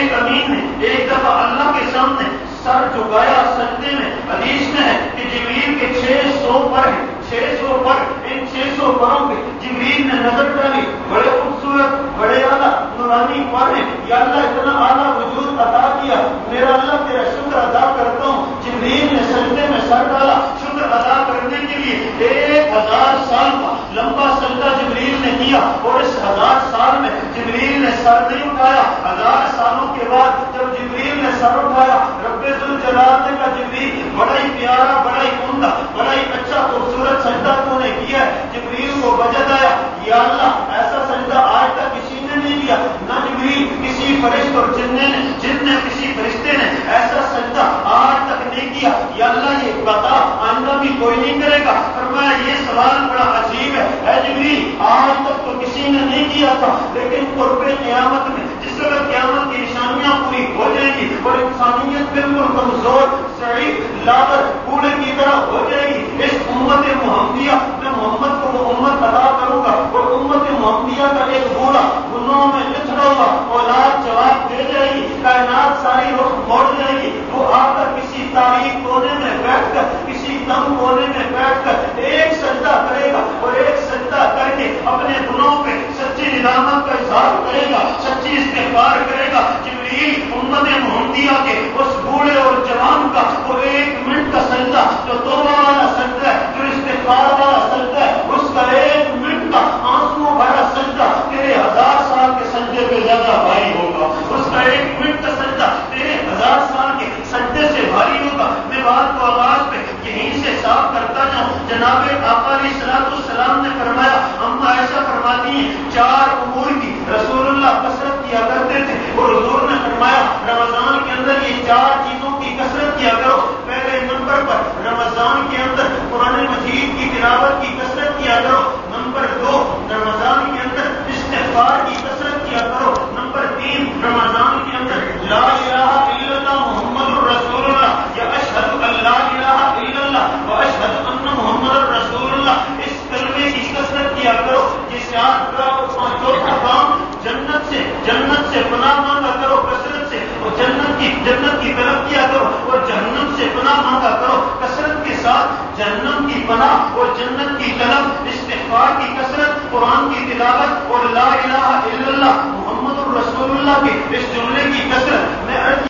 ایک امین نے ایک دفعہ اللہ کے سامنے سر جھکایا سجدے میں. حدیث میں ہے کہ جبریل کے 600 پر ہیں، 600 پر. ان 600 پروں پہ جبریل نے نظر ڈالی. بڑے خوبصورت، بڑے اعلیٰ نورانی پر ہیں. یا اللہ اتنا اعلیٰ وجود عطا کیا، میرا اللہ تیرا شکر ادا کرتا ہوں. جبریل نے سجدے میں سر ڈالا. شکر ادا کرنے کے لیے 1000 سال کا لمبا سجدہ جبریل نے کیا، اور اس 1000 سال میں جبریل نے سر نہیں اٹھایا. 1000 سالوں کے بعد جب جبریل نے سر اٹھایا، رب ذوالجلال نے کہا جبریل بڑا ہی پیارا، بڑا ہی عمدہ، بڑا ہی اچھا خوبصورت سجدہ تو نے کیا ہے. جبریل کو وجد آیا، یا اللہ ایسا سجدہ آج تک کسی نے نہیں کیا. نہ جبریل کسی فرشتے اور جن نے کسی فرشتے نے ایسا سجدہ آج تک نہیں کیا. یا اللہ یہ بتا آئندہ بھی کوئی نہیں کرے گا. فرمایا یہ سوال بڑا عجیب ہے، اے جبریل آج تک تو کسی نے نہیں کیا تھا، لیکن قرب قیامت میں جس وقت قیامت کی نشانیاں پوری ہو جائیں گی اور انسانیت بالکل کمزور ضعیف لاغر کوڑے کی طرح ہو جائے گی، اس امت محمدیہ میں محمد کو وہ امت ادا کروں گا، اور امت محمدیہ کا ایک بوڑھا گناہوں میں لچڑا ہوا اولاد جواب دے جائے گی، کائنات ساری رخ موڑ جائے گی. وہ آ کر کسی تاریخ کونے میں بیٹھ کر، کسی تنگ کونے میں بیٹھ کر ایک سجدہ کرے گا، اور ایک سجدہ کر کے اپنے گناہوں پہ سچی ندامت کا اظہار کرے گا، سچی استغفار کرے گا. جبریل امت محمدیہ کے اس بوڑھے اور جوان کا وہ 1 منٹ کا سجدہ جو توبہ والا سجدہ ہے، جو استغفار والا سجدہ ہے، اس کا 1 منٹ کا آنسو بھرا سجدہ تیرے 1000 سال کے سجدے پہ زیادہ بھاری ہوگا. اس کا 1 منٹ کا سجدہ تیرے 1000 سال کے سجدے سے بھاری ہوگا. میں بات کو آغاز پہ یہیں سے صاف کرتا جاؤں. جناب آقا علیہ السلام نے فرمایا، اما عائشہ فرماتی ہیں 4 امور کی رسول اللہ کثرت کیا کرتے تھے، اور حضور نے فرمایا رمضان کے اندر یہ 4 چیزوں کی کثرت کیا کرو. پہلے نمبر پر رمضان کے اندر قرآن مجید کی تلاوت کی کثرت کیا کرو. نمبر 2 رمضان کے اندر استغفار کی کثرت کیا کرو. نمبر 3 رمضان کے اندر لا الہ الا اللہ محمد الرسول اللہ یا اشہد ان لا الہ الا اللہ و اشہد ان محمد الرسول اللہ، اس کلمے کی کثرت کیا کرو. جس یاد کرو چوتھا کام جنت سے پناہ مانگا کرو کثرت سے، اور جنت کی طلب کیا کرو، اور جہنم سے پناہ مانگا کرو کثرت کے ساتھ. جہنم کی پناہ اور جنت کی طلب، استغفار کی کثرت، قرآن کی تلاوت اور لا الہ الا اللہ محمد الرسول اللہ کے اس جملے کی کثرت. میں